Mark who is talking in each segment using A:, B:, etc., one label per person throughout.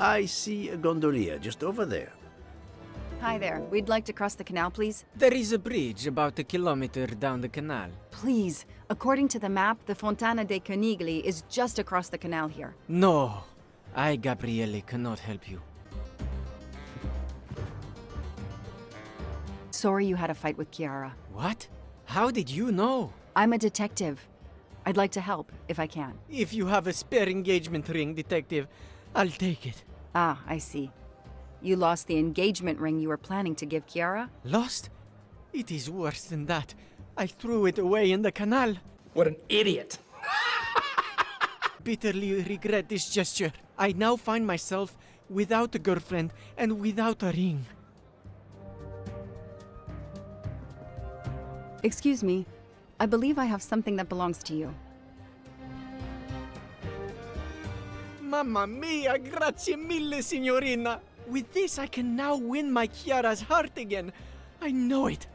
A: I see a gondolier just over there.
B: Hi there. We'd like to cross the canal, please.
C: There is a bridge about a kilometer down the canal.
B: Please. According to the map, the Fontana dei Conigli is just across the canal here.
C: No, I, Gabriele, cannot help you.
B: Sorry you had a fight with Chiara.
C: What? How did you know?
B: I'm a detective. I'd like to help, if I can.
C: If you have a spare engagement ring, detective, I'll take it.
B: Ah, I see. You lost the engagement ring you were planning to give Chiara?
C: Lost? It is worse than that. I threw it away in the canal.
D: What an idiot.
C: Bitterly regret this gesture. I now find myself without a girlfriend and without a ring.
B: Excuse me. I believe I have something that belongs to you.
C: Mamma mia, grazie mille, signorina. With this, I can now win my Chiara's heart again. I know it.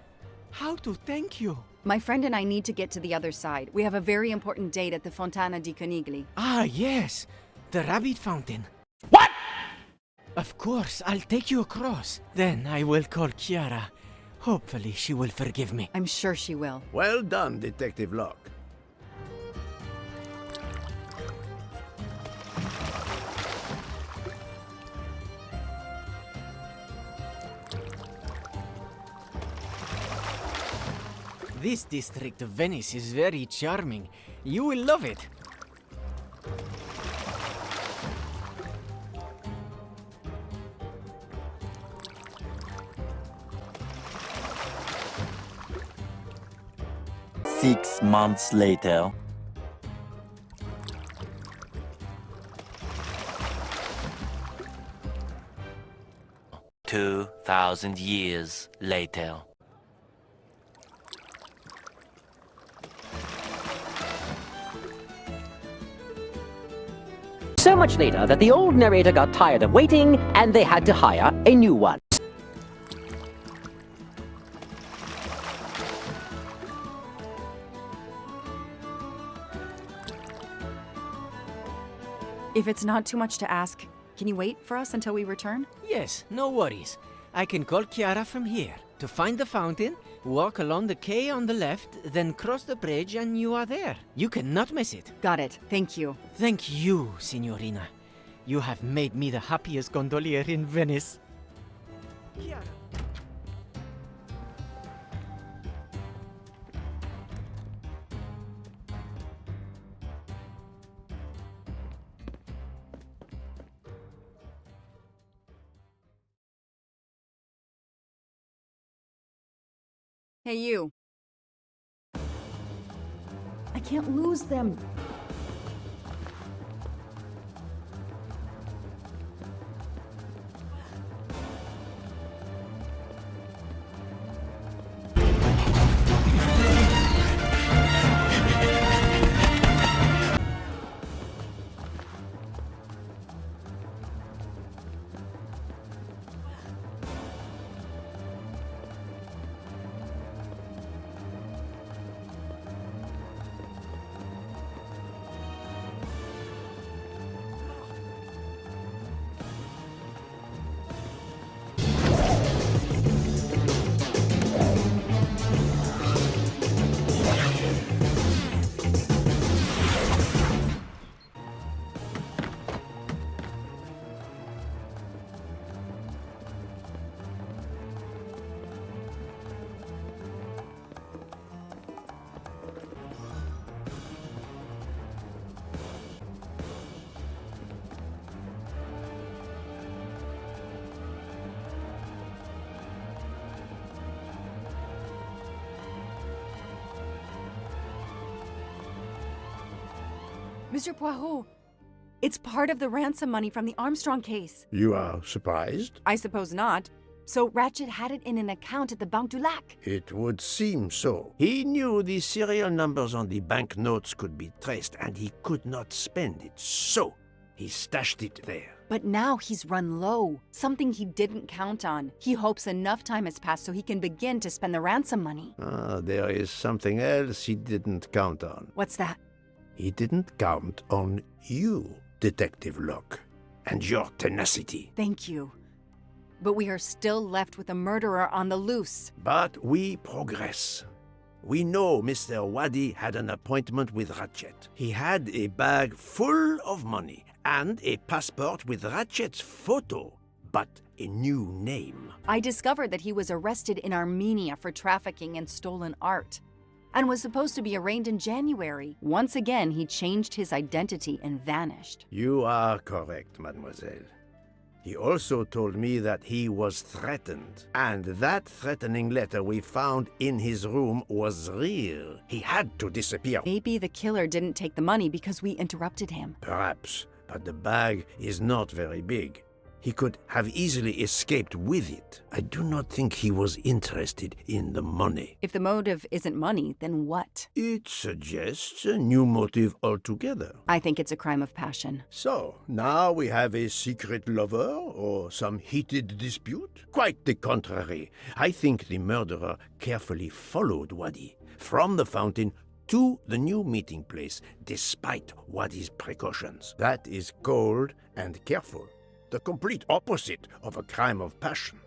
C: How to thank you?
B: My friend and I need to get to the other side. We have a very important date at the Fontana di Conigli.
C: Ah, yes. The rabbit fountain. What? Of course, I'll take you across. Then I will call Chiara. Hopefully, she will forgive me.
B: I'm sure she will.
A: Well done, Detective Locke.
C: This district of Venice is very charming. You will love it.
E: Six months later. $2,000 later.
F: So much later that the old narrator got tired of waiting and they had to hire a new one.
B: If it's not too much to ask, can you wait for us until we return?
C: Yes, no worries. I can call Chiara from here. To find the fountain, walk along the quay on the left, then cross the bridge and you are there. You cannot miss it.
B: Got it. Thank you.
C: Thank you, signorina. You have made me the happiest gondolier in Venice. Chiara.
B: Hey, you. I can't lose them. Mr. Poirot, it's part of the ransom money from the Armstrong case.
A: You are surprised?
B: I suppose not. So Ratchet had it in an account at the Banque du Lac.
A: It would seem so. He knew the serial numbers on the banknotes could be traced, and he could not spend it, so he stashed it there.
B: But now he's run low, something he didn't count on. He hopes enough time has passed so he can begin to spend the ransom money.
A: Ah, there is something else he didn't count on.
B: What's that?
A: He didn't count on you, Detective Locke. and your tenacity.
B: Thank you. But we are still left with a murderer on the loose.
A: But we progress. We know Mr. Wadi had an appointment with Ratchet. He had a bag full of money and a passport with Ratchet's photo, but a new name.
B: I discovered that he was arrested in Armenia for trafficking in stolen art and was supposed to be arraigned in January. Once again, he changed his identity and vanished.
A: You are correct, mademoiselle. He also told me that he was threatened, and that threatening letter we found in his room was real. He had to disappear.
B: Maybe the killer didn't take the money because we interrupted him.
A: Perhaps, but the bag is not very big. He could have easily escaped with it. I do not think he was interested in the money.
B: If the motive isn't money, then what?
A: It suggests a new motive altogether.
B: I think it's a crime of passion.
A: So, now we have a secret lover or some heated dispute? Quite the contrary. I think the murderer carefully followed Wadi from the fountain to the new meeting place, despite Wadi's precautions. That is cold and careful. The complete opposite of a crime of passion.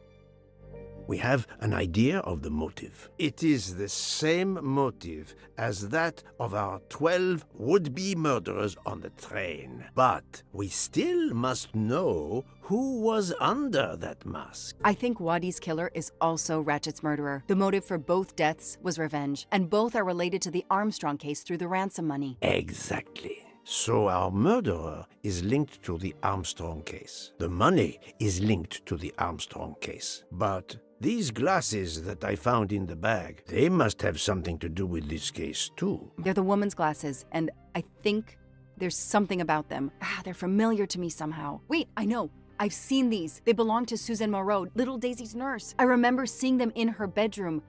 A: We have an idea of the motive. It is the same motive as that of our 12 would-be murderers on the train. But we still must know who was under that mask.
B: I think Wadi's killer is also Ratchet's murderer. The motive for both deaths was revenge, and both are related to the Armstrong case through the ransom money.
A: Exactly. So our murderer is linked to the Armstrong case. The money is linked to the Armstrong case. But these glasses that I found in the bag, they must have something to do with this case too.
B: They're the woman's glasses, and I think there's something about them. They're familiar to me somehow. Wait, I know. I've seen these. They belong to Suzanne Moreau, little Daisy's nurse. I remember seeing them in her bedroom,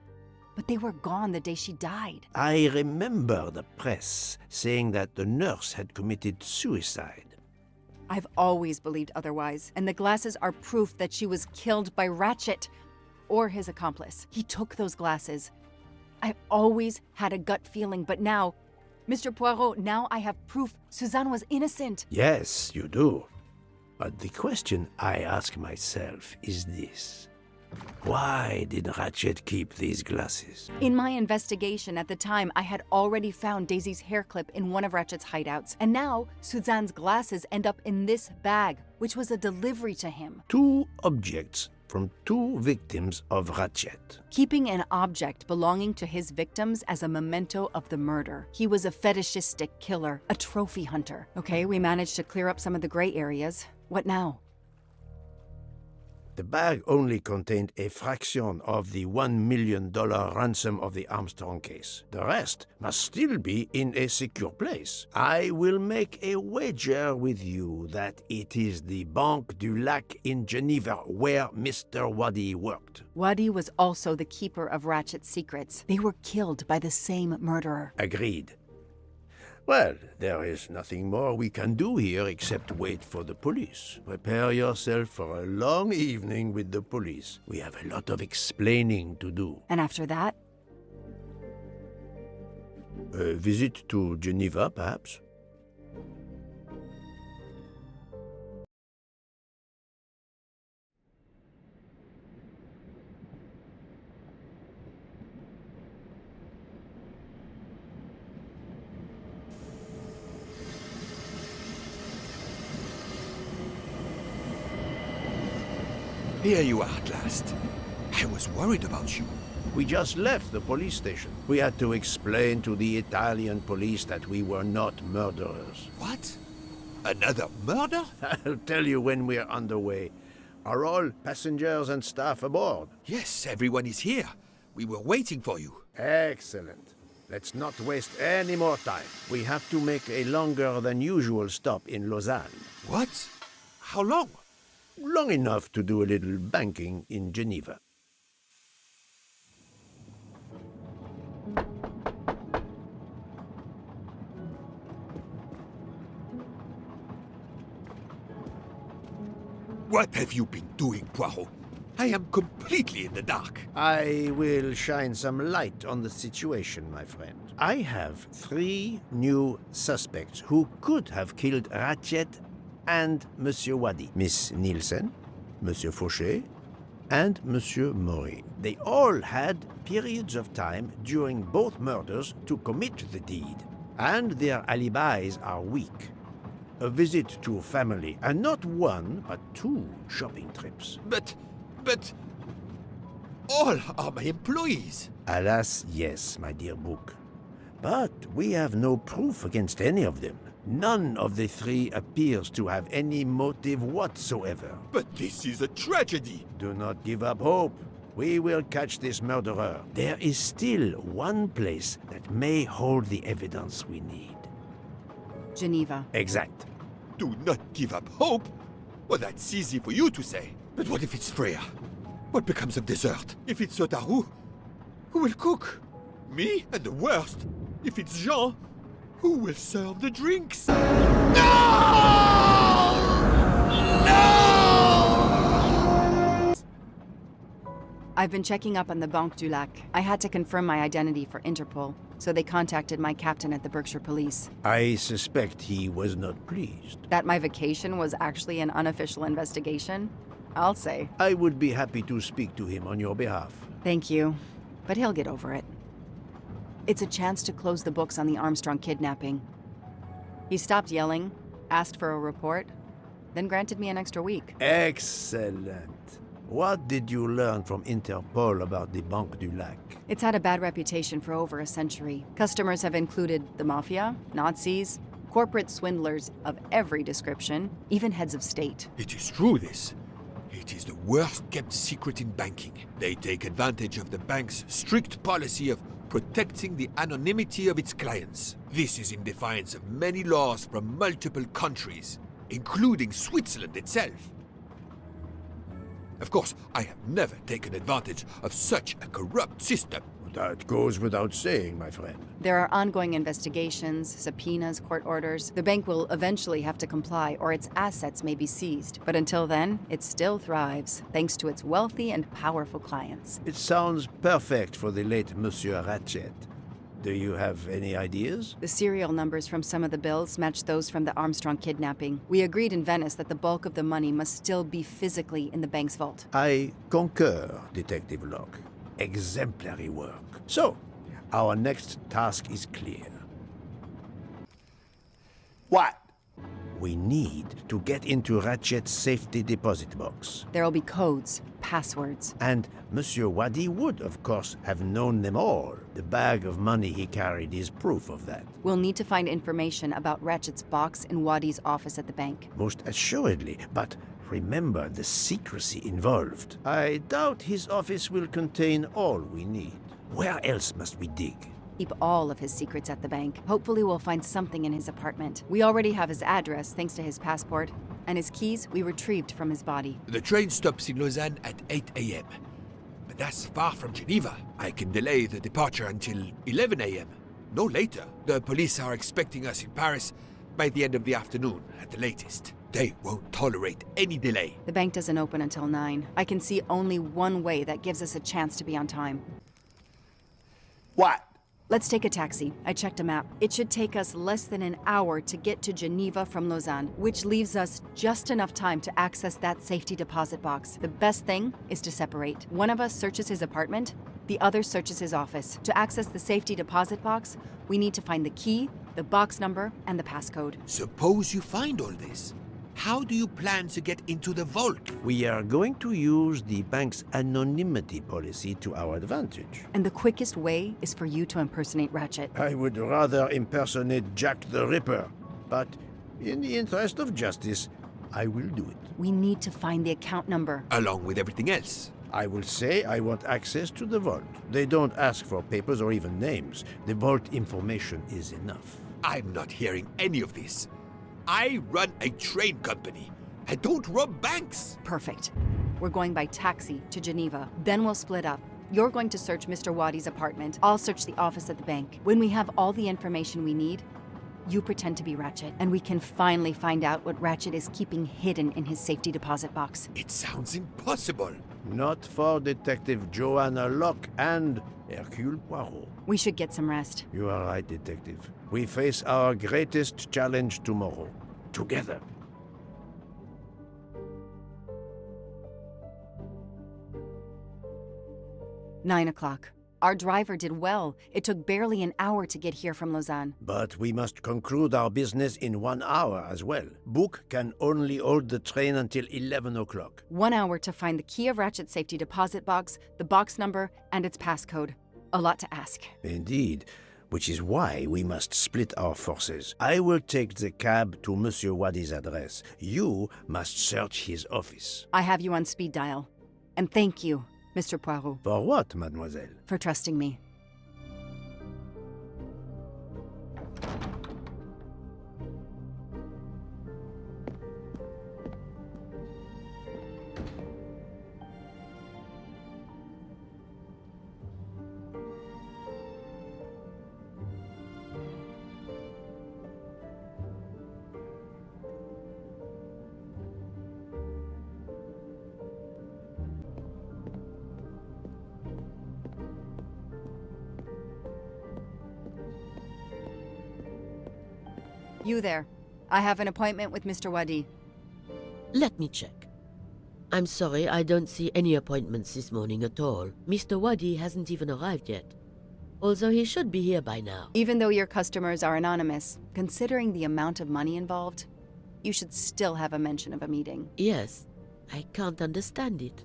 B: but they were gone the day she died.
A: I remember the press saying that the nurse had committed suicide.
B: I've always believed otherwise, and the glasses are proof that she was killed by Ratchet or his accomplice. He took those glasses. I always had a gut feeling, but now, Mr. Poirot, now I have proof Suzanne was innocent.
A: Yes, you do. But the question I ask myself is this. Why did Ratchet keep these glasses?
B: In my investigation at the time, I had already found Daisy's hair clip in one of Ratchet's hideouts, and now Suzanne's glasses end up in this bag, which was a delivery to him.
A: 2 objects from 2 victims of Ratchet.
B: Keeping an object belonging to his victims as a memento of the murder. He was a fetishistic killer, a trophy hunter. Okay, we managed to clear up some of the gray areas. What now?
A: The bag only contained a fraction of the $1 million ransom of the Armstrong case. The rest must still be in a secure place. I will make a wager with you that it is the Banque du Lac in Geneva where Mr. Wadi worked.
B: Wadi was also the keeper of Ratchet's secrets. They were killed by the same murderer.
A: Agreed. Well, there is nothing more we can do here except wait for the police. Prepare yourself for a long evening with the police. We have a lot of explaining to do.
B: And after that?
A: A visit to Geneva, perhaps?
D: Here you are at last. I was worried about you.
A: We just left the police station. We had to explain to the Italian police that we were not murderers.
D: What? Another murder?
A: I'll tell you when we're underway. Are all passengers and staff aboard?
D: Yes, everyone is here. We were waiting for you.
A: Excellent. Let's not waste any more time. We have to make a longer than usual stop in Lausanne.
D: What? How long?
A: Long enough to do a little banking in Geneva.
D: What have you been doing, Poirot? I am completely in the dark.
A: I will shine some light on the situation, my friend. I have 3 new suspects who could have killed Ratchet and Monsieur Wadi, Miss Nielsen, Monsieur Fauché, and Monsieur Maury. They all had periods of time during both murders to commit the deed, and their alibis are weak. A visit to family, and not one, but 2 shopping trips.
D: But all are my employees.
A: Alas, yes, my dear Book. But we have no proof against any of them. None of the 3 appears to have any motive whatsoever.
D: But this is a tragedy.
A: Do not give up hope. We will catch this murderer. There is still one place that may hold the evidence we need.
B: Geneva.
A: Exact.
D: Do not give up hope? Well, that's easy for you to say. But what if it's Freya? What becomes of dessert? If it's Sotaru, who will cook? Me? And the worst, if it's Jean, who will serve the drinks?
B: I've been checking up on the Banque du Lac. I had to confirm my identity for Interpol, so they contacted my captain at the Berkshire Police.
A: I suspect he was not pleased.
B: That my vacation was actually an unofficial investigation? I'll say.
A: I would be happy to speak to him on your behalf.
B: Thank you, but he'll get over it. It's a chance to close the books on the Armstrong kidnapping. He stopped yelling, asked for a report, then granted me an extra week.
A: Excellent. What did you learn from Interpol about the Banque du Lac?
B: It's had a bad reputation for over a century. Customers have included the mafia, Nazis, corporate swindlers of every description, even heads of state.
D: It is true, this. It is the worst-kept secret in banking. They take advantage of the bank's strict policy of protecting the anonymity of its clients. This is in defiance of many laws from multiple countries, including Switzerland itself. Of course, I have never taken advantage of such a corrupt system.
A: That goes without saying, my friend.
B: There are ongoing investigations, subpoenas, court orders. The bank will eventually have to comply, or its assets may be seized. But until then, it still thrives, thanks to its wealthy and powerful clients.
A: It sounds perfect for the late Monsieur Ratchet. Do you have any ideas?
B: The serial numbers from some of the bills match those from the Armstrong kidnapping. We agreed in Venice that the bulk of the money must still be physically in the bank's vault.
A: I concur, Detective Locke. Exemplary work. So, our next task is clear.
D: What?
A: We need to get into Ratchet's safety deposit box.
B: There will be codes, passwords.
A: And Monsieur Wadi would, of course, have known them all. The bag of money he carried is proof of that.
B: We'll need to find information about Ratchet's box in Wadi's office at the bank.
A: Most assuredly, but remember the secrecy involved. I doubt his office will contain all we need. Where else must we dig?
B: Keep all of his secrets at the bank. Hopefully we'll find something in his apartment. We already have his address thanks to his passport, and his keys we retrieved from his body.
D: The train stops in Lausanne at 8 a.m. But that's far from Geneva. I can delay the departure until 11 a.m. No later. The police are expecting us in Paris by the end of the afternoon at the latest. They won't tolerate any delay.
B: The bank doesn't open until 9. I can see only one way that gives us a chance to be on time.
D: What?
B: Let's take a taxi. I checked a map. It should take us less than an hour to get to Geneva from Lausanne, which leaves us just enough time to access that safety deposit box. The best thing is to separate. One of us searches his apartment, the other searches his office. To access the safety deposit box, we need to find the key, the box number, and the passcode.
D: Suppose you find all this. How do you plan to get into the vault?
A: We are going to use the bank's anonymity policy to our advantage.
B: And the quickest way is for you to impersonate Ratchet.
A: I would rather impersonate Jack the Ripper, but in the interest of justice, I will do it.
B: We need to find the account number.
D: Along with everything else.
A: I will say I want access to the vault. They don't ask for papers or even names. The vault information is enough.
D: I'm not hearing any of this. I run a train company. I don't rob banks.
B: Perfect. We're going by taxi to Geneva. Then we'll split up. You're going to search Mr. Wadi's apartment. I'll search the office at the bank. When we have all the information we need, you pretend to be Ratchet, and we can finally find out what Ratchet is keeping hidden in his safety deposit box.
D: It sounds impossible.
A: Not for Detective Joanna Locke and Hercule Poirot.
B: We should get some rest.
A: You are right, Detective. We face our greatest challenge tomorrow. Together.
B: 9 o'clock. Our driver did well. It took barely an hour to get here from Lausanne.
A: But we must conclude our business in 1 hour as well. Book can only hold the train until 11 o'clock.
B: 1 hour to find the key of Ratchet's safety deposit box, the box number, and its passcode. A lot to ask.
A: Indeed, which is why we must split our forces. I will take the cab to Monsieur Wadi's address. You must search his office.
B: I have you on speed dial. And thank you, Mr. Poirot.
A: For what, mademoiselle?
B: For trusting me. You there. I have an appointment with Mr. Wadi.
G: Let me check. I'm sorry, I don't see any appointments this morning at all. Mr. Wadi hasn't even arrived yet. Although he should be here by now.
B: Even though your customers are anonymous, considering the amount of money involved, you should still have a mention of a meeting.
G: Yes, I can't understand it.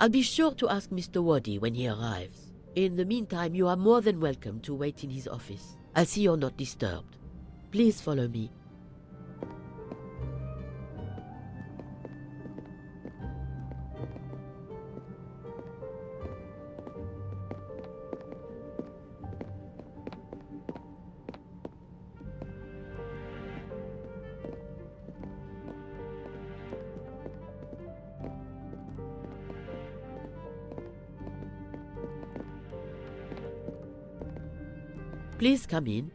G: I'll be sure to ask Mr. Wadi when he arrives. In the meantime, you are more than welcome to wait in his office. I'll see you're not disturbed. Please follow me. Please come in.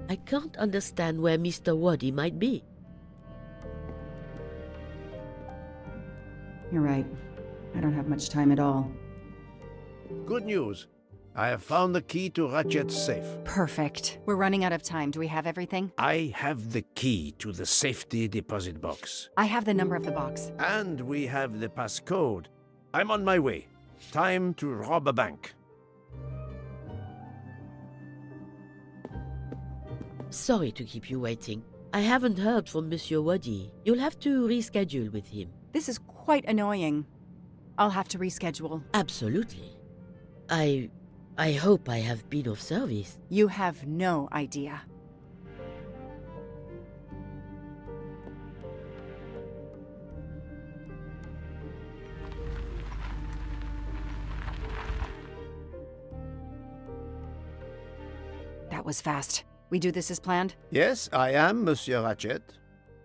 G: I can't understand where Mr. Wadi might be.
B: You're right. I don't have much time at all.
A: Good news. I have found the key to Ratchet's safe.
B: Perfect. We're running out of time. Do we have everything?
A: I have the key to the safety deposit box.
B: I have the number of the box.
A: And we have the passcode. I'm on my way. Time to rob a bank.
G: Sorry to keep you waiting. I haven't heard from Monsieur Wadi. You'll have to reschedule with him.
B: This is quite annoying. I'll have to reschedule.
G: Absolutely. I hope I have been of service.
B: You have no idea. That was fast. We do this as planned?
A: Yes, I am, Monsieur Ratchet.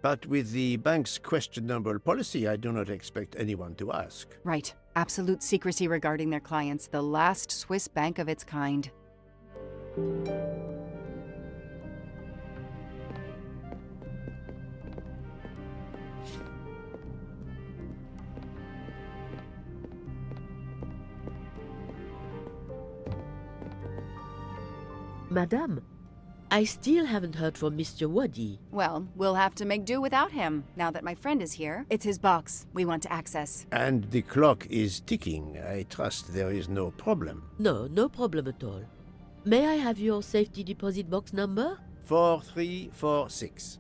A: But with the bank's questionable policy, I do not expect anyone to ask.
B: Right. Absolute secrecy regarding their clients. The last Swiss bank of its kind.
G: Madame, I still haven't heard from Mr. Wadi.
B: Well, we'll have to make do without him, now that my friend is here. It's his box we want to access.
A: And the clock is ticking. I trust there is no problem.
G: No problem at all. May I have your safety deposit box number?
A: 4346.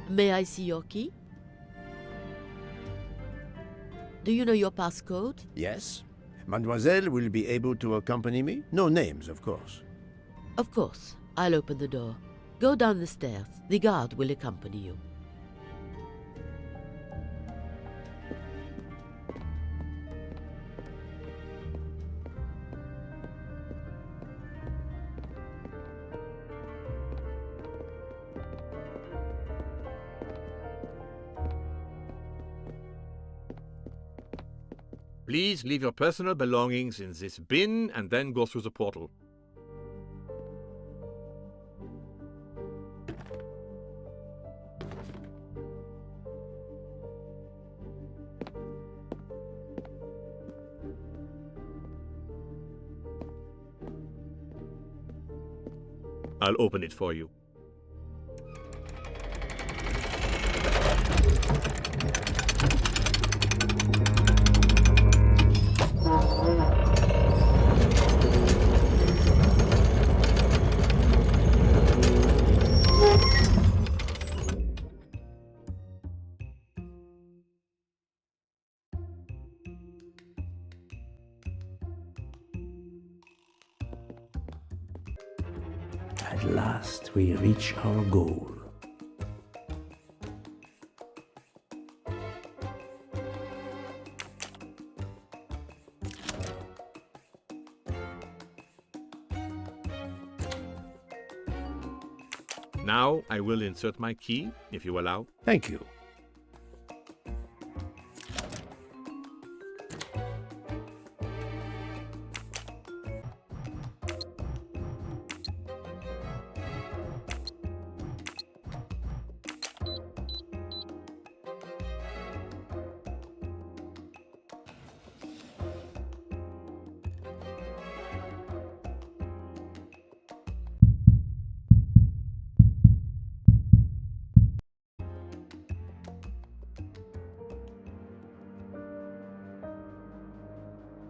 G: May I see your key? Do you know your passcode?
A: Yes. Mademoiselle will be able to accompany me? No names, of course.
G: Of course. I'll open the door. Go down the stairs. The guard will accompany you.
H: Please leave your personal belongings in this bin and then go through the portal. I'll open it for you.
A: At last, we reach our goal.
H: Now I will insert my key, if you allow.
A: Thank you.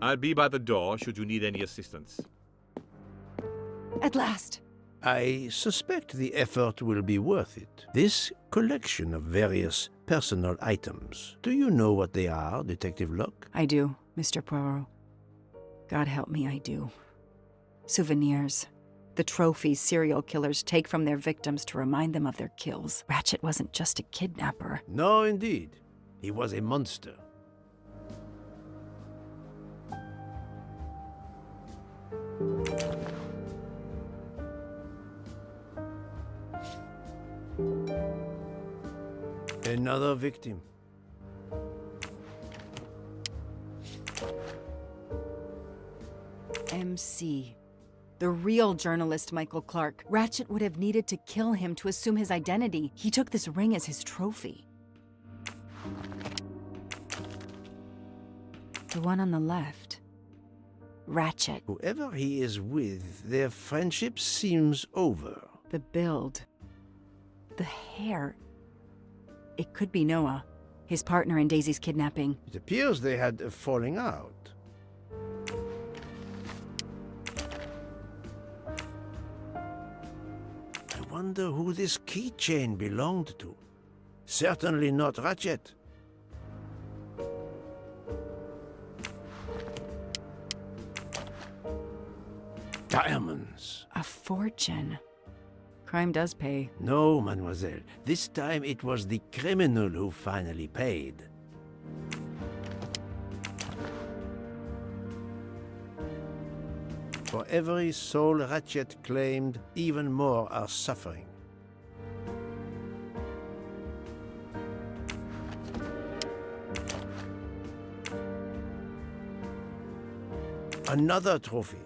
H: I'll be by the door should you need any assistance.
B: At last!
A: I suspect the effort will be worth it. This collection of various personal items. Do you know what they are, Detective Locke?
B: I do, Mr. Poirot. God help me, I do. Souvenirs. The trophies serial killers take from their victims to remind them of their kills. Ratchet wasn't just a kidnapper.
A: No, indeed. He was a monster. Another victim.
B: MC. The real journalist Michael Clark. Ratchet would have needed to kill him to assume his identity. He took this ring as his trophy. The one on the left. Ratchet.
A: Whoever he is with, their friendship seems over.
B: The build. The hair. It could be Noah, his partner in Daisy's kidnapping.
A: It appears they had a falling out. I wonder who this keychain belonged to. Certainly not Ratchet. Diamonds.
B: A fortune. Crime does pay.
A: No, mademoiselle. This time it was the criminal who finally paid. For every soul Ratchet claimed, even more are suffering. Another trophy.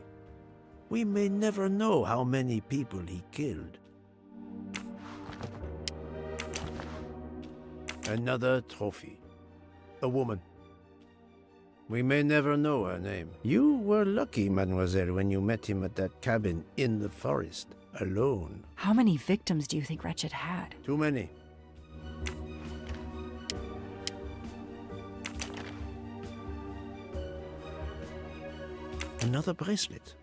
A: We may never know how many people he killed. Another trophy. A woman. We may never know her name. You were lucky, mademoiselle, when you met him at that cabin in the forest, alone.
B: How many victims do you think Ratchet had?
A: Too many. Another bracelet.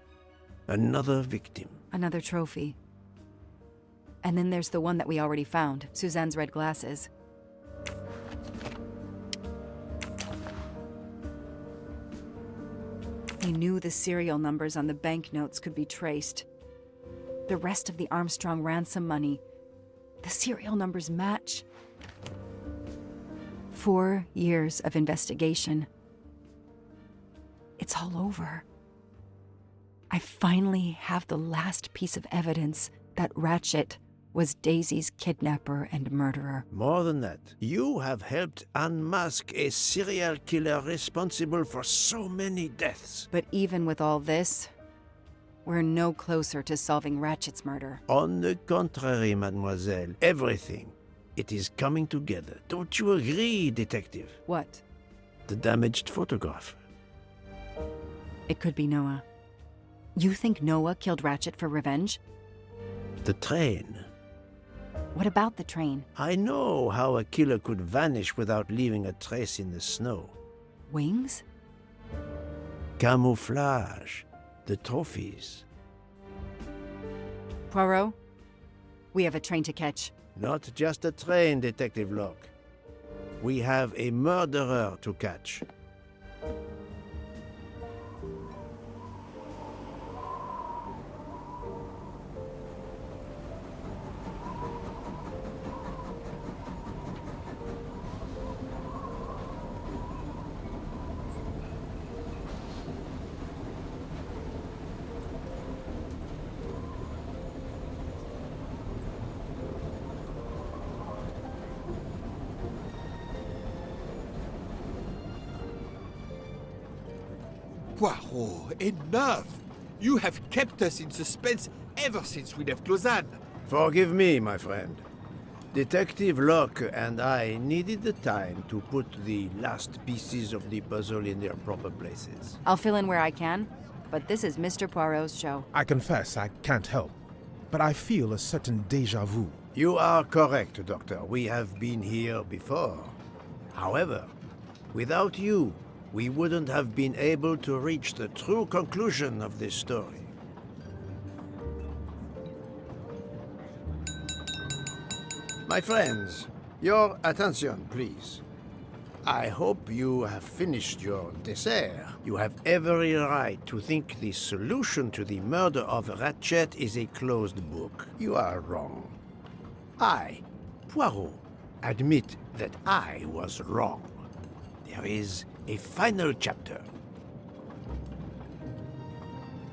A: Another victim.
B: Another trophy. And then there's the one that we already found, Suzanne's red glasses. He knew the serial numbers on the banknotes could be traced. The rest of the Armstrong ransom money, the serial numbers match. 4 years of investigation. It's all over. I finally have the last piece of evidence that Ratchet was Daisy's kidnapper and murderer.
A: More than that, you have helped unmask a serial killer responsible for so many deaths.
B: But even with all this, we're no closer to solving Ratchet's murder.
A: On the contrary, mademoiselle, everything. It is coming together. Don't you agree, detective?
B: What?
A: The damaged photograph.
B: It could be Noah. You think Noah killed Ratchet for revenge?
A: The train.
B: What about the train?
A: I know how a killer could vanish without leaving a trace in the snow.
B: Wings?
A: Camouflage. The trophies.
B: Poirot, we have a train to catch.
A: Not just a train, Detective Locke. We have a murderer to catch.
D: Poirot, enough! You have kept us in suspense ever since we left Lausanne.
A: Forgive me, my friend. Detective Locke and I needed the time to put the last pieces of the puzzle in their proper places.
B: I'll fill in where I can, but this is Mr. Poirot's show.
I: I confess I can't help, but I feel a certain déjà vu.
A: You are correct, Doctor. We have been here before. However, without you, we wouldn't have been able to reach the true conclusion of this story. My friends, your attention, please. I hope you have finished your dessert. You have every right to think the solution to the murder of Ratchet is a closed book. You are wrong. I, Poirot, admit that I was wrong. There is a final chapter.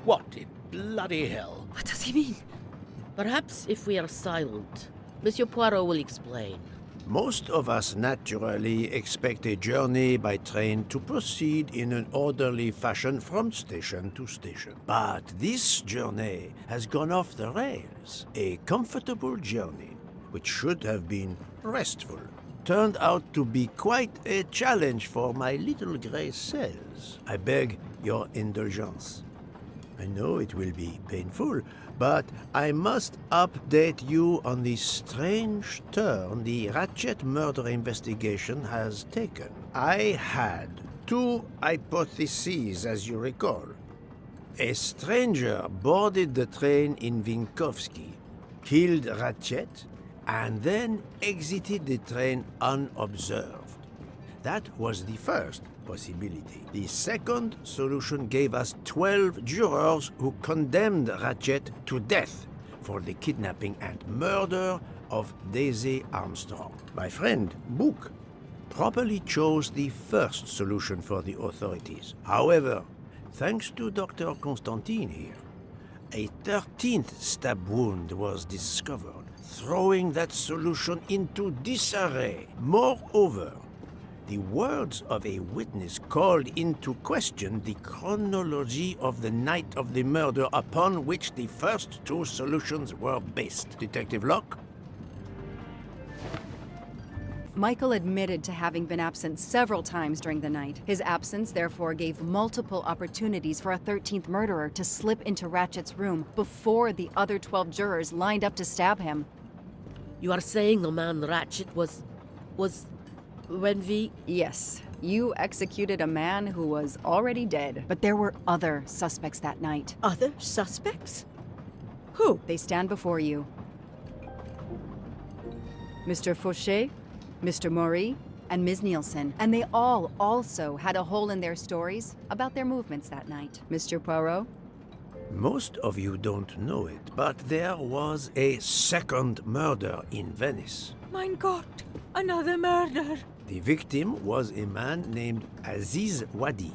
J: What in bloody hell?
G: What does he mean? Perhaps if we are silent, Monsieur Poirot will explain.
A: Most of us naturally expect a journey by train to proceed in an orderly fashion from station to station. But this journey has gone off the rails. A comfortable journey, which should have been restful, turned out to be quite a challenge for my little gray cells. I beg your indulgence. I know it will be painful, but I must update you on the strange turn the Ratchet murder investigation has taken. I had two hypotheses, as you recall. A stranger boarded the train in Vinkovsky, killed Ratchet, and then exited the train unobserved. That was the first possibility. The second solution gave us 12 jurors who condemned Ratchet to death for the kidnapping and murder of Daisy Armstrong. My friend, Book, properly chose the first solution for the authorities. However, thanks to Dr. Constantine here, a 13th stab wound was discovered, throwing that solution into disarray. Moreover, the words of a witness called into question the chronology of the night of the murder upon which the first two solutions were based. Detective Locke?
B: Michael admitted to having been absent several times during the night. His absence therefore gave multiple opportunities for a 13th murderer to slip into Ratchet's room before the other 12 jurors lined up to stab him.
G: You are saying the man Ratchet was... when we...
B: Yes, you executed a man who was already dead. But there were other suspects that night.
K: Other suspects? Who?
B: They stand before you. Mr. Fauché, Mr. Maury, and Ms. Nielsen. And they all also had a hole in their stories about their movements that night. Mr. Poirot?
A: Most of you don't know it, but there was a second murder in Venice.
K: Mein Gott, another murder.
A: The victim was a man named Aziz Wadi,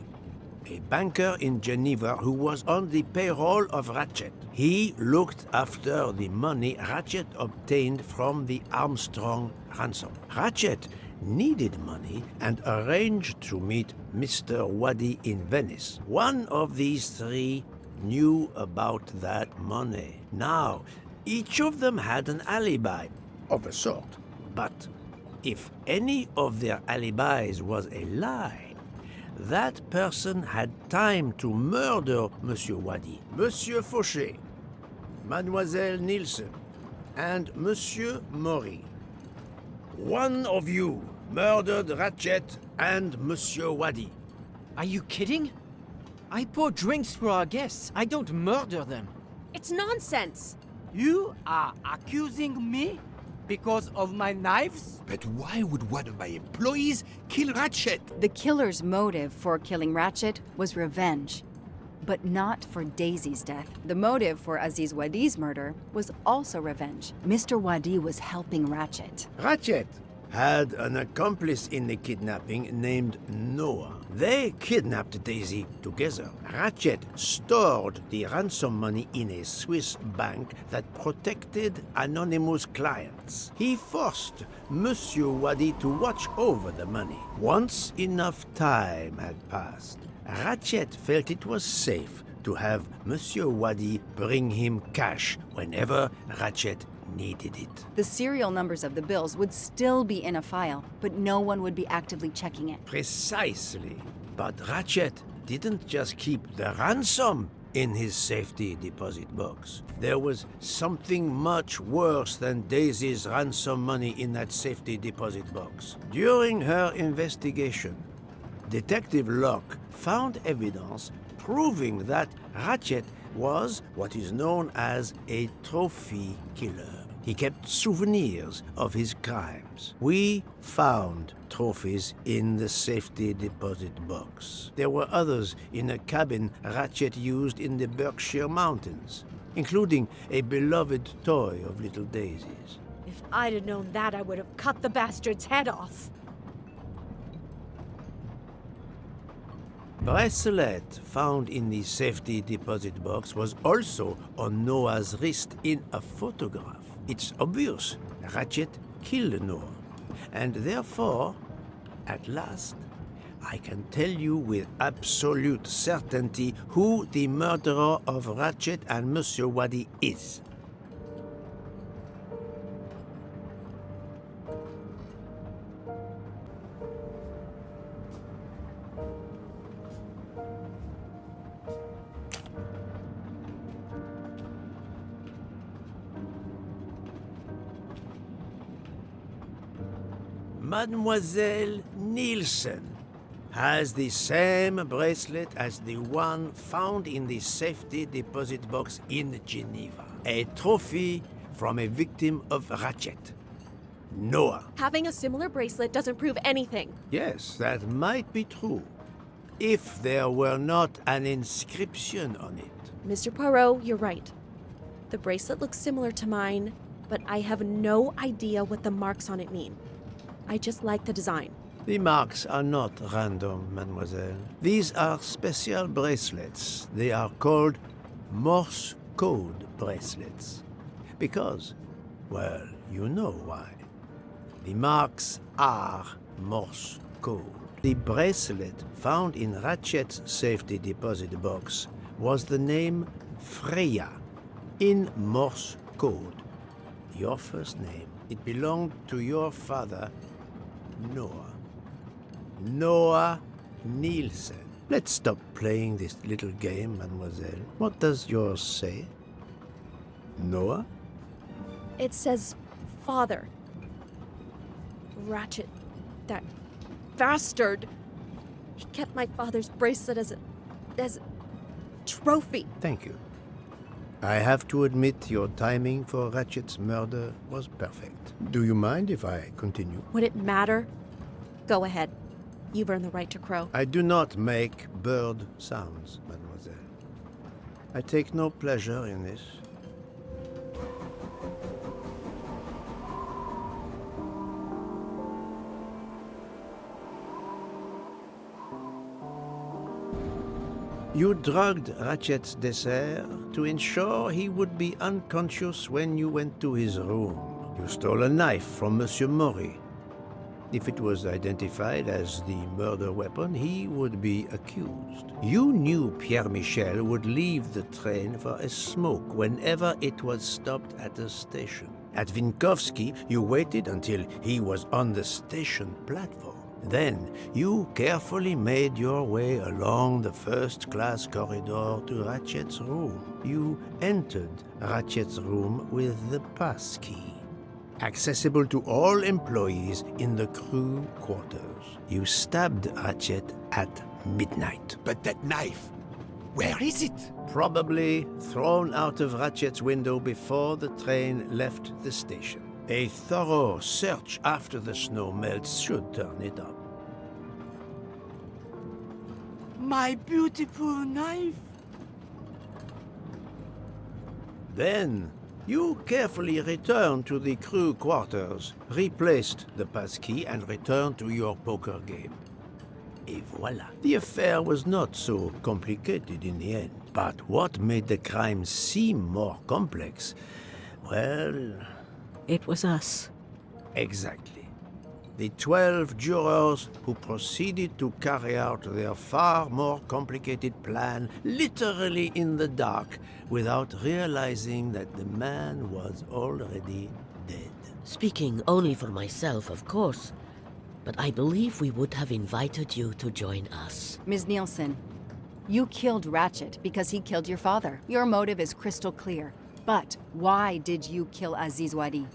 A: a banker in Geneva who was on the payroll of Ratchet. He looked after the money Ratchet obtained from the Armstrong ransom. Ratchet needed money and arranged to meet Mr. Wadi in Venice. One of these three knew about that money. Now, each of them had an alibi, of a sort. But if any of their alibis was a lie, that person had time to murder Monsieur Wadi, Monsieur Fauché, Mademoiselle Nielsen, and Monsieur Maury. One of you murdered Ratchet and Monsieur Wadi.
C: Are you kidding? I pour drinks for our guests. I don't murder them.
K: It's nonsense.
L: You are accusing me because of my knives?
D: But why would one of my employees kill Ratchet?
B: The killer's motive for killing Ratchet was revenge, but not for Daisy's death. The motive for Aziz Wadi's murder was also revenge. Mr. Wadi was helping Ratchet.
A: Ratchet had an accomplice in the kidnapping named Noah. They kidnapped Daisy together. Ratchet stored the ransom money in a Swiss bank that protected anonymous clients. He forced Monsieur Wadi to watch over the money. Once enough time had passed, Ratchet felt it was safe to have Monsieur Wadi bring him cash whenever Ratchet needed it.
B: The serial numbers of the bills would still be in a file, but no one would be actively checking it.
A: Precisely. But Ratchet didn't just keep the ransom in his safety deposit box. There was something much worse than Daisy's ransom money in that safety deposit box. During her investigation, Detective Locke found evidence proving that Ratchet was what is known as a trophy killer. He kept souvenirs of his crimes. We found trophies in the safety deposit box. There were others in a cabin Ratchet used in the Berkshire Mountains, including a beloved toy of little Daisy's.
K: If I'd have known that, I would have cut the bastard's head off.
A: Bracelet found in the safety deposit box was also on Noah's wrist in a photograph. It's obvious Ratchet killed Noah, and therefore, at last, I can tell you with absolute certainty who the murderer of Ratchet and Monsieur Wadi is. Mademoiselle Nielsen has the same bracelet as the one found in the safety deposit box in Geneva. A trophy from a victim of Ratchet, Noah.
K: Having a similar bracelet doesn't prove anything.
A: Yes, that might be true, if there were not an inscription on it.
K: Mr. Poirot, you're right. The bracelet looks similar to mine, but I have no idea what the marks on it mean. I just like the design.
A: The marks are not random, mademoiselle. These are special bracelets. They are called Morse code bracelets. Because, well, you know why. The marks are Morse code. The bracelet found in Ratchet's safety deposit box was the name Freya in Morse code. Your first name. It belonged to your father, Noah. Noah Nielsen. Let's stop playing this little game, mademoiselle. What does yours say? Noah?
K: It says father. Ratchet, that bastard. He kept my father's bracelet as a trophy.
A: Thank you. I have to admit your timing for Ratchet's murder was perfect. Do you mind if I continue?
K: Would it matter? Go ahead. You've earned the right to crow.
A: I do not make bird sounds, mademoiselle. I take no pleasure in this. You drugged Ratchet's dessert to ensure he would be unconscious when you went to his room. You stole a knife from Monsieur Maury. If it was identified as the murder weapon, he would be accused. You knew Pierre Michel would leave the train for a smoke whenever it was stopped at a station. At Vinkovsky, you waited until he was on the station platform. Then, you carefully made your way along the first-class corridor to Ratchet's room. You entered Ratchet's room with the pass key, accessible to all employees in the crew quarters. You stabbed Ratchet at midnight.
D: But that knife, where is it?
A: Probably thrown out of Ratchet's window before the train left the station. A thorough search after the snow melts should turn it up.
L: My beautiful knife.
A: Then, you carefully returned to the crew quarters, replaced the passkey, and returned to your poker game. Et voila. The affair was not so complicated in the end. But what made the crime seem more complex? Well...
K: It was us.
A: Exactly. the 12 jurors who proceeded to carry out their far more complicated plan literally in the dark without realizing that the man was already dead.
G: Speaking only for myself, of course, but I believe we would have invited you to join us.
B: Ms. Nielsen, you killed Ratchet because he killed your father. Your motive is crystal clear. But why did you kill Aziz Wadi?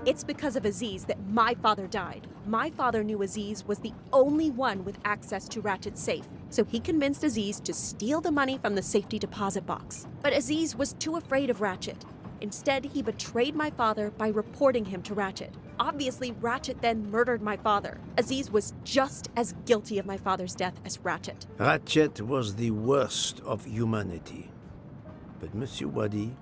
K: It's because of Aziz that my father died. My father knew Aziz was the only one with access to Ratchet's safe, so he convinced Aziz to steal the money from the safety deposit box. But Aziz was too afraid of Ratchet. Instead, he betrayed my father by reporting him to Ratchet. Obviously, Ratchet then murdered my father. Aziz was just as guilty of my father's death as Ratchet.
A: Ratchet was the worst of humanity. But Monsieur Wadi,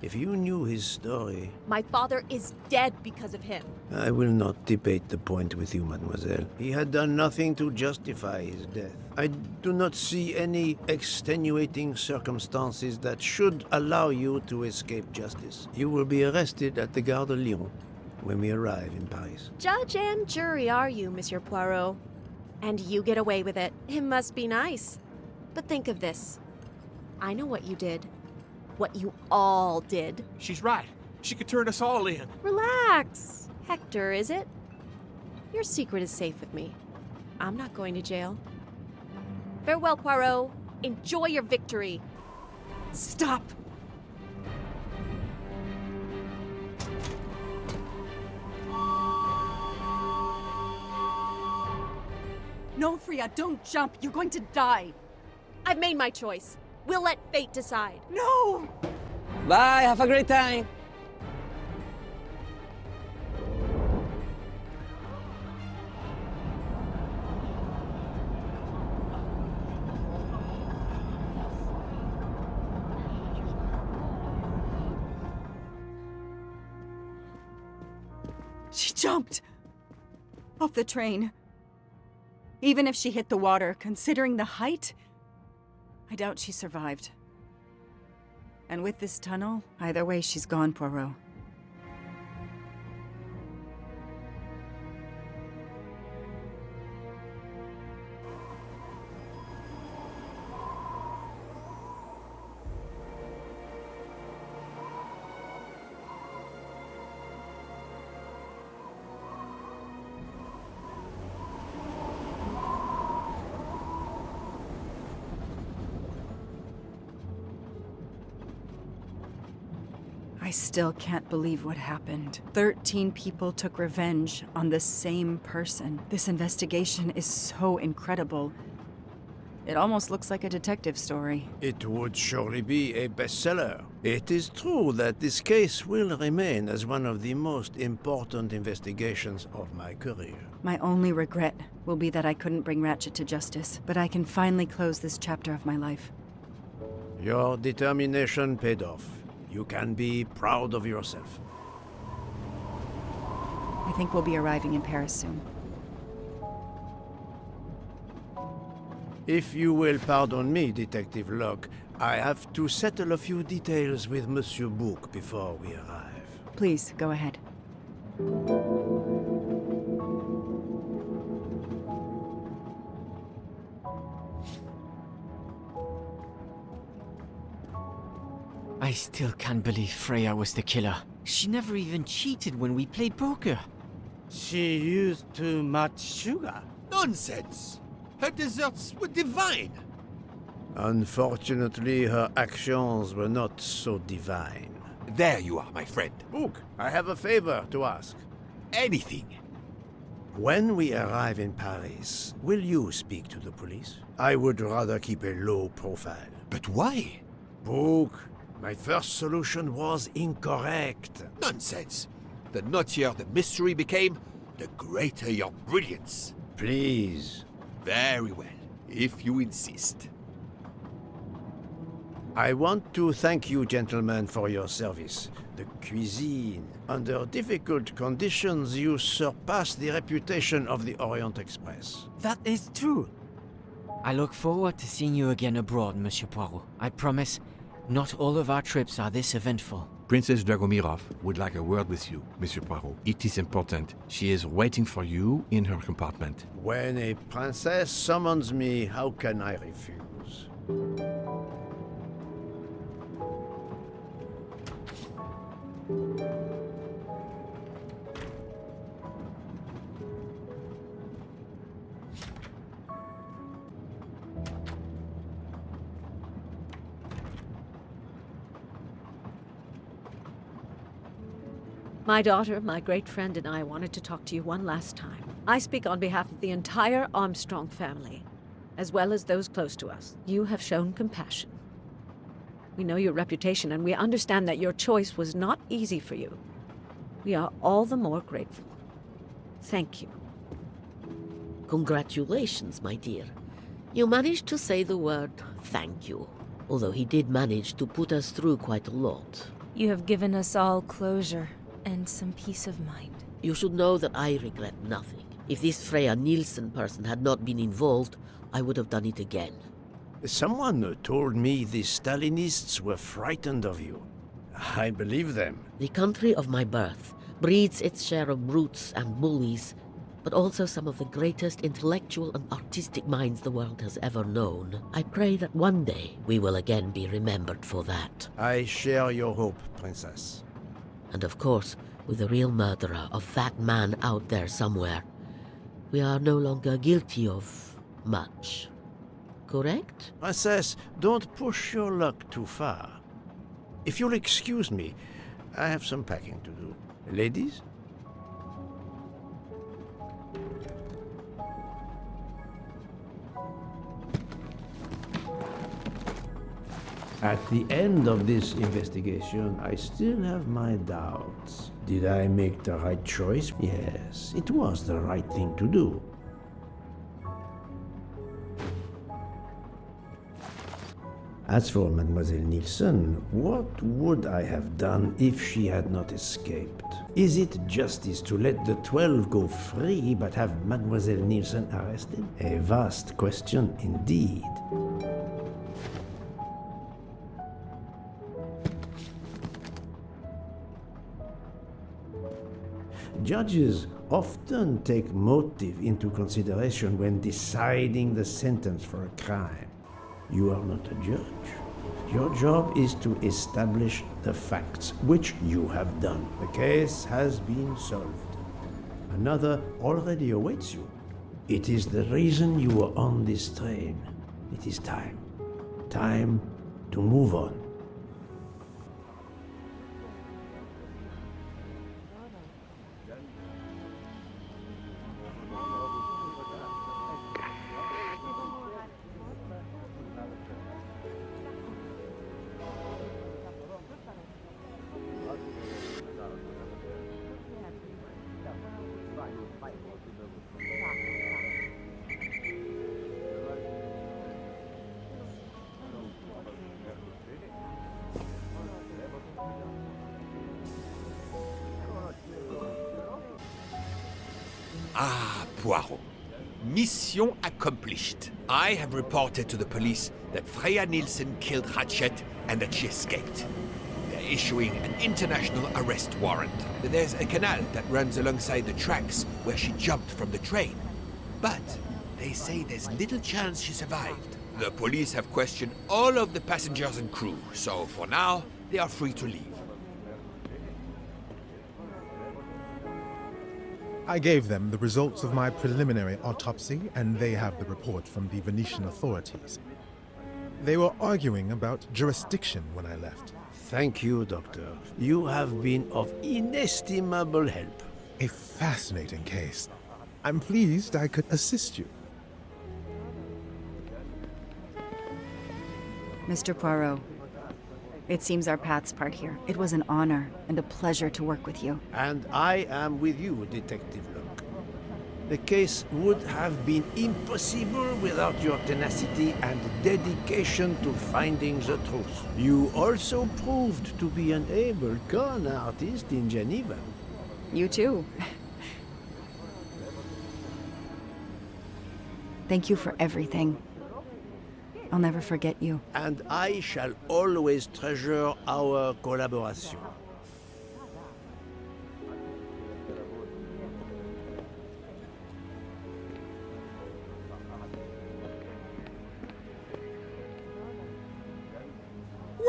A: if you knew his story...
K: My father is dead because of him.
A: I will not debate the point with you, mademoiselle. He had done nothing to justify his death. I do not see any extenuating circumstances that should allow you to escape justice. You will be arrested at the Gare de Lyon when we arrive in Paris.
K: Judge and jury are you, Monsieur Poirot. And you get away with it. It must be nice. But think of this. I know what you did. What you all did.
C: She's right. She could turn us all in.
K: Relax. Hector, is it? Your secret is safe with me. I'm not going to jail. Farewell, Poirot. Enjoy your victory.
B: Stop! No, Freya, don't jump. You're going to die.
K: I've made my choice. We'll let fate decide.
B: No!
F: Bye, have a great time.
B: She jumped off the train. Even if she hit the water, considering the height, I doubt she survived. And with this tunnel, either way, she's gone, Poirot. I still can't believe what happened. 13 people took revenge on the same person. This investigation is so incredible. It almost looks like a detective story.
A: It would surely be a bestseller. It is true that this case will remain as one of the most important investigations of my career.
B: My only regret will be that I couldn't bring Ratchet to justice, but I can finally close this chapter of my life.
A: Your determination paid off. You can be proud of yourself.
B: I think we'll be arriving in Paris soon.
A: If you will pardon me, Detective Locke, I have to settle a few details with Monsieur Bouc before we arrive.
B: Please, go ahead.
C: I still can't believe Freya was the killer. She never even cheated when we played poker.
L: She used too much sugar.
D: Nonsense! Her desserts were divine!
A: Unfortunately, her actions were not so divine.
D: There you are, my friend.
A: Bouc, I have a favor to ask.
D: Anything.
A: When we arrive in Paris, will you speak to the police? I would rather keep a low profile.
D: But why?
A: Bouc, my first solution was incorrect.
D: Nonsense. The nuttier the mystery became, the greater your brilliance.
A: Please.
D: Very well, if you insist.
A: I want to thank you, gentlemen, for your service. The cuisine. Under difficult conditions, you surpass the reputation of the Orient Express.
C: That is true. I look forward to seeing you again abroad, Monsieur Poirot. I promise, not all of our trips are this eventful.
D: Princess Dragomirov would like a word with you, Monsieur Poirot. It is important. She is waiting for you in her compartment.
A: When a princess summons me, how can I refuse?
M: My daughter, my great friend, and I wanted to talk to you one last time. I speak on behalf of the entire Armstrong family, as well as those close to us. You have shown compassion. We know your reputation, and we understand that your choice was not easy for you. We are all the more grateful. Thank you.
G: Congratulations, my dear. You managed to say the word thank you, although he did manage to put us through quite a lot.
N: You have given us all closure and some peace of mind.
G: You should know that I regret nothing. If this Freya Nielsen person had not been involved, I would have done it again.
A: Someone told me the Stalinists were frightened of you. I believe them.
G: The country of my birth breeds its share of brutes and bullies, but also some of the greatest intellectual and artistic minds the world has ever known. I pray that one day we will again be remembered for that.
A: I share your hope, Princess.
G: And of course, with the real murderer of that man out there somewhere, we are no longer guilty of much. Correct?
A: Princess, don't push your luck too far. If you'll excuse me, I have some packing to do. Ladies? At the end of this investigation, I still have my doubts. Did I make the right choice? Yes, it was the right thing to do. As for Mademoiselle Nielsen, what would I have done if she had not escaped? Is it justice to let the 12 go free but have Mademoiselle Nielsen arrested? A vast question indeed. Judges often take motive into consideration when deciding the sentence for a crime. You are not a judge. Your job is to establish the facts, which you have done. The case has been solved. Another already awaits you. It is the reason you are on this train. It is time. Time to move on.
D: Ah, Poirot. Mission accomplished. I have reported to the police that Freya Nielsen killed Ratchet and that she escaped. They're issuing an international arrest warrant. There's a canal that runs alongside the tracks where she jumped from the train. But they say there's little chance she survived. The police have questioned all of the passengers and crew, so for now, they are free to leave.
I: I gave them the results of my preliminary autopsy, and they have the report from the Venetian authorities. They were arguing about jurisdiction when I left.
A: Thank you, Doctor. You have been of inestimable help.
I: A fascinating case. I'm pleased I could assist you.
B: Mr. Poirot, it seems our paths part here. It was an honor and a pleasure to work with you.
A: And I am with you, Detective Locke. The case would have been impossible without your tenacity and dedication to finding the truth. You also proved to be an able con artist in Geneva.
B: You too. Thank you for everything. I'll never forget you.
A: And I shall always treasure our collaboration.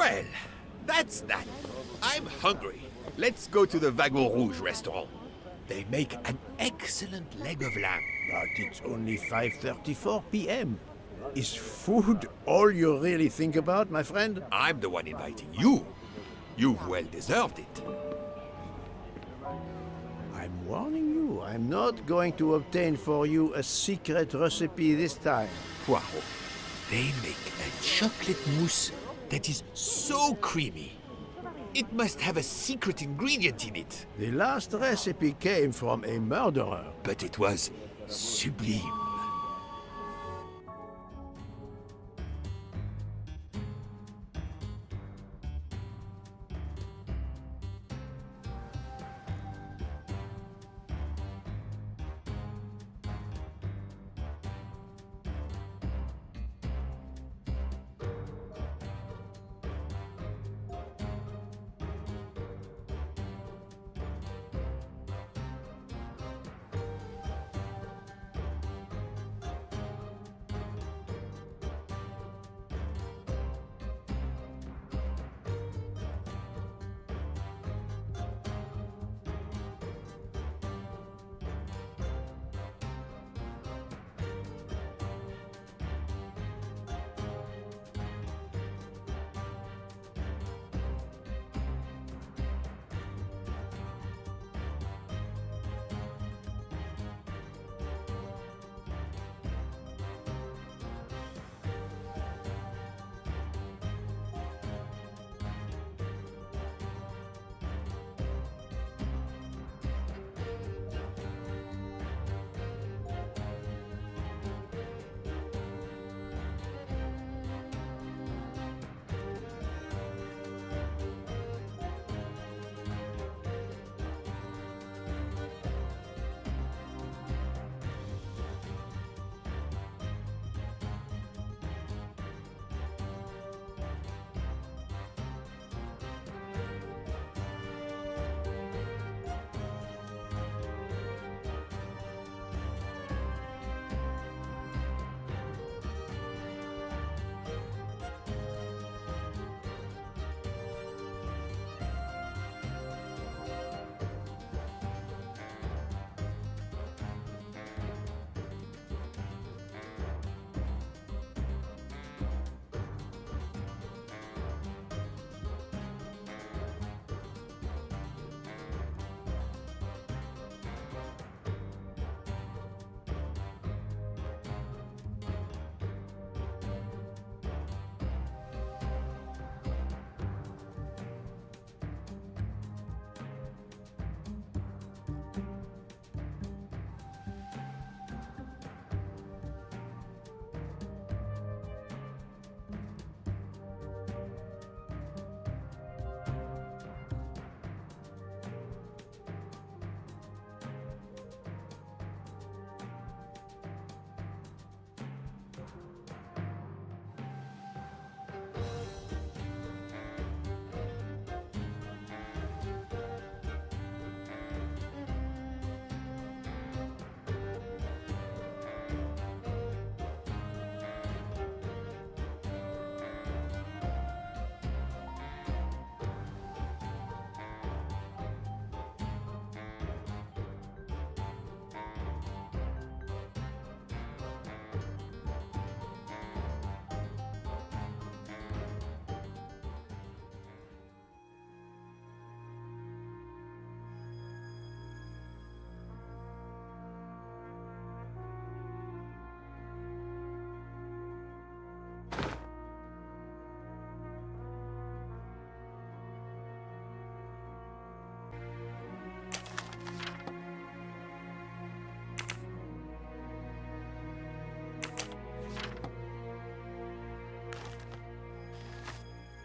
D: Well, that's that. I'm hungry. Let's go to the Wagon Rouge restaurant. They make an excellent leg of lamb.
A: But it's only 5:34 p.m. Is food all you really think about, my friend?
D: I'm the one inviting you. You've well deserved it.
A: I'm warning you, I'm not going to obtain for you a secret recipe this time.
D: Poirot, they make a chocolate mousse that is so creamy. It must have a secret ingredient in it.
A: The last recipe came from a murderer.
D: But it was sublime.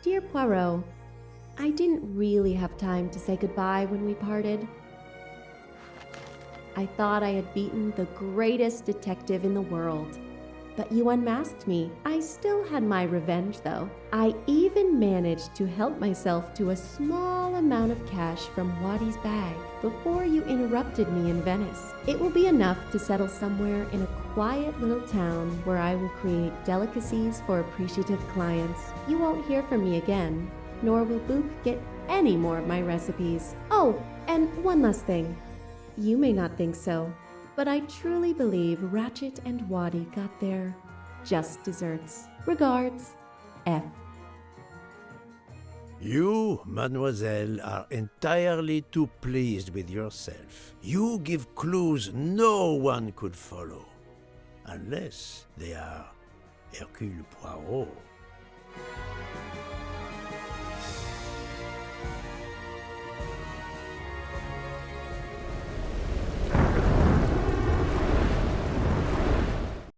O: Dear Poirot, I didn't really have time to say goodbye when we parted. I thought I had beaten the greatest detective in the world, But you unmasked me. I still had my revenge, though. I even managed to help myself to a small amount of cash from Wadi's bag before you interrupted me in Venice. It will be enough to settle somewhere in a quiet little town where I will create delicacies for appreciative clients. You won't hear from me again, nor will Book get any more of my recipes. Oh, and one last thing. You may not think so, but I truly believe Ratchet and Wadi got their just desserts. Regards, F.
A: You, mademoiselle, are entirely too pleased with yourself. You give clues no one could follow, unless they are Hercule Poirot.